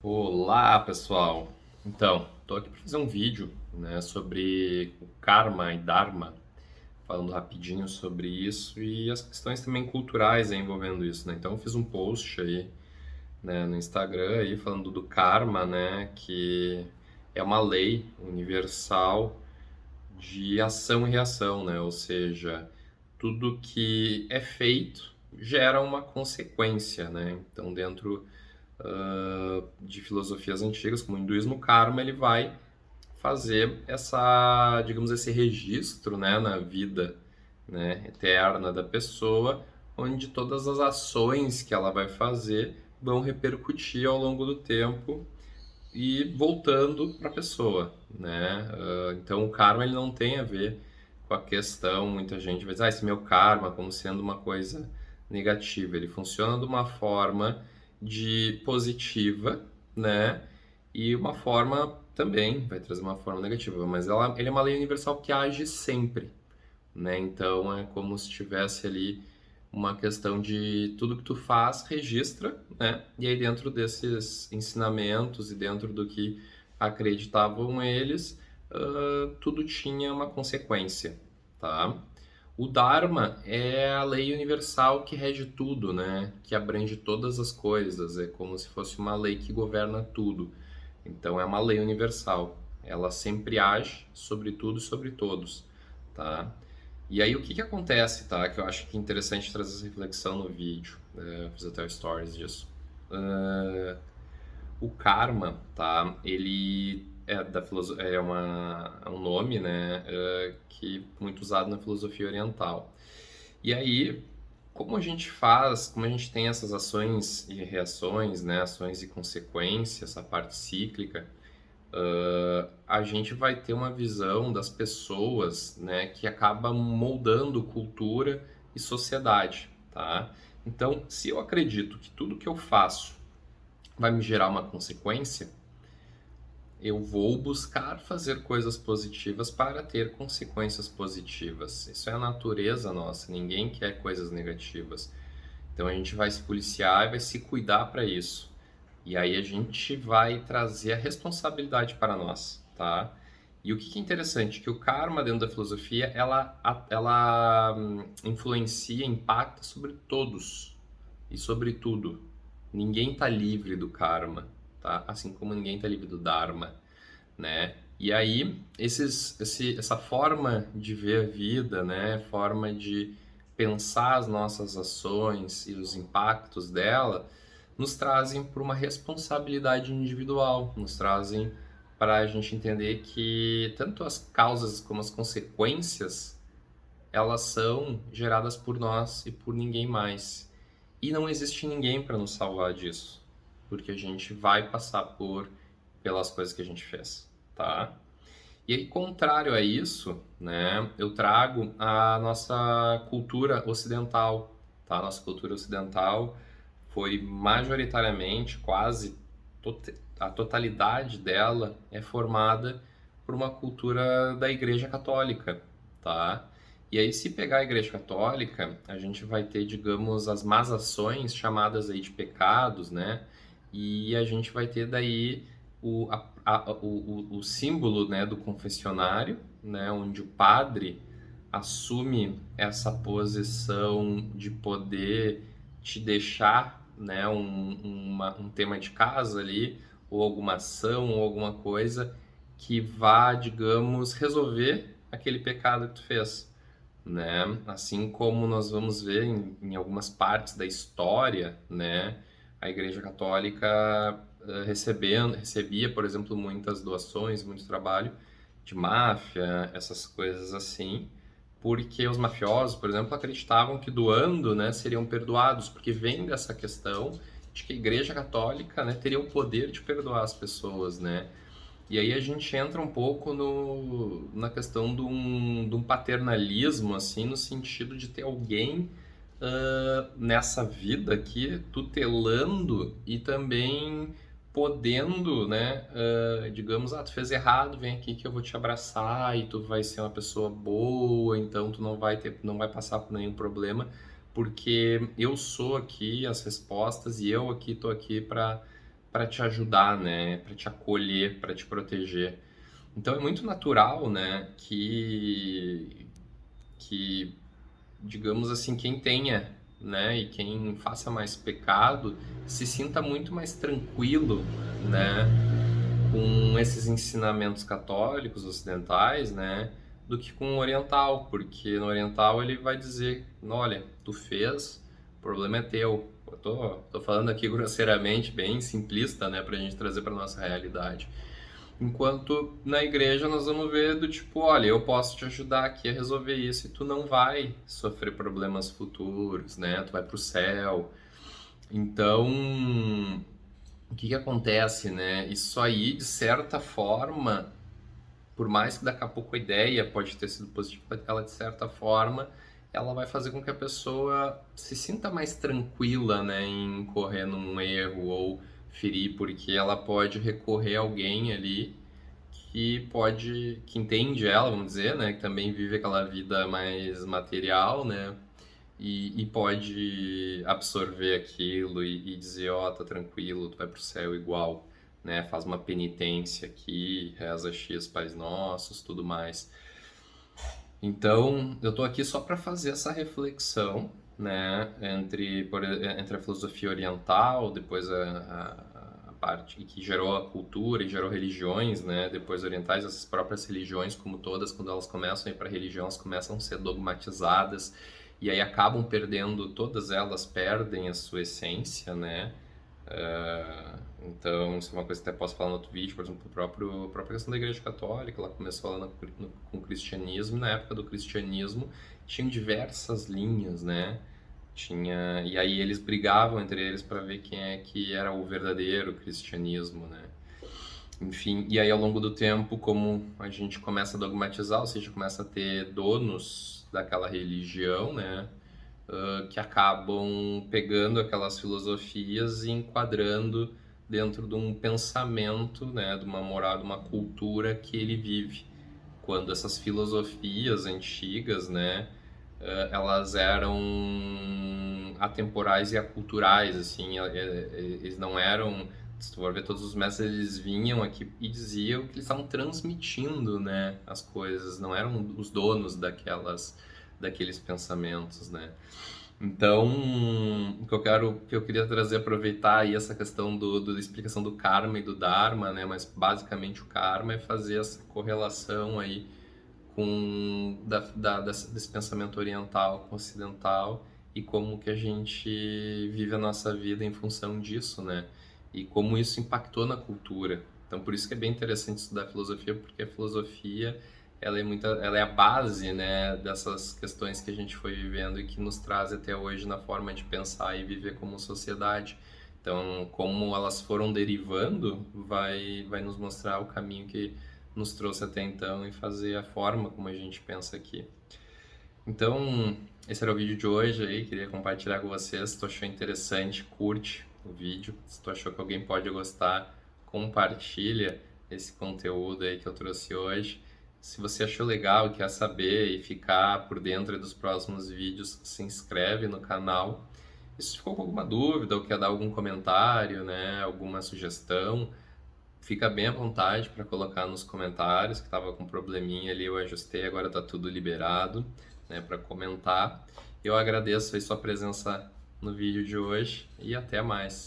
Olá, pessoal! Então, estou aqui para fazer um vídeo, né, sobre o karma e dharma, falando rapidinho sobre isso e as questões também culturais aí envolvendo isso, né? Então, eu fiz um post aí, né, no Instagram aí falando do karma, né, que é uma lei universal de ação e reação, né? Ou seja, tudo que é feito gera uma consequência, né? Então, dentro de filosofias antigas, como o hinduísmo, o karma ele vai fazer essa, digamos, esse registro, né, na vida, né, eterna da pessoa, onde todas as ações que ela vai fazer vão repercutir ao longo do tempo e voltando para a pessoa, né? Então o karma ele não tem a ver com a questão, muita gente vai dizer, esse é meu karma, como sendo uma coisa negativa. Ele funciona de uma forma de positiva, né? E uma forma também vai trazer uma forma negativa, mas ele é uma lei universal que age sempre, né? Então é como se tivesse ali uma questão de tudo que tu faz, registra, né? E aí dentro desses ensinamentos e dentro do que acreditavam eles, tudo tinha uma consequência, tá? O Dharma é a lei universal que rege tudo, né? Que abrange todas as coisas, é como se fosse uma lei que governa tudo. Então é uma lei universal. Ela sempre age sobre tudo e sobre todos, tá? E aí o que que acontece, tá? Que eu acho que é interessante trazer essa reflexão no vídeo. Fiz até o stories disso. É, o karma, tá? Ele é da é um nome, né? Que é muito usado na filosofia oriental. E aí, como a gente faz, como a gente tem essas ações e reações, né? Ações e consequências, essa parte cíclica, a gente vai ter uma visão das pessoas, né, que acaba moldando cultura e sociedade, tá? Então, se eu acredito que tudo que eu faço vai me gerar uma consequência, eu vou buscar fazer coisas positivas para ter consequências positivas. Isso é a natureza nossa, ninguém quer coisas negativas. Então a gente vai se policiar e vai se cuidar para isso. E aí a gente vai trazer a responsabilidade para nós, tá? E o que que é interessante, que o karma dentro da filosofia, ela influencia, impacta sobre todos e sobre tudo. Ninguém tá livre do karma, tá? Assim como ninguém tá livre do dharma, né? E aí, essa forma de ver a vida, né? Forma de pensar as nossas ações e os impactos dela, nos trazem para uma responsabilidade individual, nos trazem para a gente entender que tanto as causas como as consequências, elas são geradas por nós e por ninguém mais. E não existe ninguém para nos salvar disso, porque a gente vai passar pelas coisas que a gente fez, tá? E aí, contrário a isso, né, eu trago a nossa cultura ocidental, tá? A nossa cultura ocidental foi majoritariamente, a totalidade dela é formada por uma cultura da Igreja Católica, tá? E aí, se pegar a Igreja Católica, a gente vai ter, digamos, as más ações chamadas aí de pecados, né? E a gente vai ter daí o símbolo, né, do confessionário, né, onde o padre assume essa posição de poder te deixar, né, um tema de casa ali, ou alguma ação, ou alguma coisa que vá, digamos, resolver aquele pecado que tu fez, né? Assim como nós vamos ver em algumas partes da história, né? A Igreja Católica recebia, por exemplo, muitas doações, muito trabalho de máfia, essas coisas assim, porque os mafiosos, por exemplo, acreditavam que doando, né, seriam perdoados, porque vem dessa questão de que a Igreja Católica, né, teria o poder de perdoar as pessoas, né? E aí a gente entra um pouco na questão de um paternalismo, assim, no sentido de ter alguém nessa vida aqui tutelando e também podendo, né, digamos, tu fez errado, vem aqui que eu vou te abraçar e tu vai ser uma pessoa boa, então tu não vai passar por nenhum problema, porque eu sou aqui as respostas e eu aqui tô aqui para te ajudar, né, para te acolher, para te proteger. Então é muito natural, né, que digamos assim, quem tenha, né, e quem faça mais pecado, se sinta muito mais tranquilo, né, com esses ensinamentos católicos ocidentais, né, do que com o oriental, porque no oriental ele vai dizer, olha, tu fez, o problema é teu. Eu tô falando aqui grosseiramente, bem simplista, né, pra gente trazer pra nossa realidade. Enquanto na igreja nós vamos ver do tipo, olha, eu posso te ajudar aqui a resolver isso e tu não vai sofrer problemas futuros, né? Tu vai pro céu. Então, o que que acontece, né? Isso aí, de certa forma, por mais que daqui a pouco a ideia pode ter sido positiva, ela de certa forma, ela vai fazer com que a pessoa se sinta mais tranquila, né, em incorrer num erro ou ferir, porque ela pode recorrer a alguém ali que entende ela, vamos dizer, né, que também vive aquela vida mais material, né, e pode absorver aquilo e dizer, ó, tá tranquilo, tu vai pro céu igual, né, faz uma penitência aqui, reza X Pais Nossos, tudo mais. Então, eu tô aqui só para fazer essa reflexão, né, entre a filosofia oriental, depois a parte que gerou a cultura e gerou religiões, né, depois orientais, essas próprias religiões, como todas, quando elas começam a ir para religião, elas começam a ser dogmatizadas e aí acabam perdendo, todas elas perdem a sua essência, né? Então, isso é uma coisa que até posso falar no outro vídeo, por exemplo, a própria questão da Igreja Católica, ela começou lá com o cristianismo, e na época do cristianismo tinham diversas linhas, né? E aí eles brigavam entre eles para ver quem é que era o verdadeiro cristianismo, né? Enfim, e aí ao longo do tempo, como a gente começa a dogmatizar, ou seja, começa a ter donos daquela religião, né? Que acabam pegando aquelas filosofias e enquadrando dentro de um pensamento, né, de uma moral, de uma cultura que ele vive. Quando essas filosofias antigas, né, elas eram atemporais e aculturais, assim, eles não eram, se tu for ver todos os mestres, eles vinham aqui e diziam que eles estavam transmitindo, né, as coisas, não eram os donos daqueles pensamentos, né. Então, que eu queria trazer, aproveitar aí essa questão da explicação do karma e do dharma, né? Mas basicamente o karma é fazer essa correlação aí com desse pensamento oriental com ocidental e como que a gente vive a nossa vida em função disso, né? E como isso impactou na cultura. Então, por isso que é bem interessante estudar filosofia, porque a filosofia ela é a base, né, dessas questões que a gente foi vivendo e que nos traz até hoje na forma de pensar e viver como sociedade. Então, como elas foram derivando, vai nos mostrar o caminho que nos trouxe até então e fazer a forma como a gente pensa aqui. Então, esse era o vídeo de hoje aí, queria compartilhar com vocês. Se tu achou interessante, curte o vídeo. Se tu achou que alguém pode gostar, compartilha esse conteúdo aí que eu trouxe hoje. Se você achou legal, quer saber e ficar por dentro dos próximos vídeos, se inscreve no canal. E se ficou com alguma dúvida ou quer dar algum comentário, né, alguma sugestão, fica bem à vontade para colocar nos comentários, que estava com um probleminha ali, eu ajustei, agora está tudo liberado, né, para comentar. Eu agradeço aí sua presença no vídeo de hoje e até mais.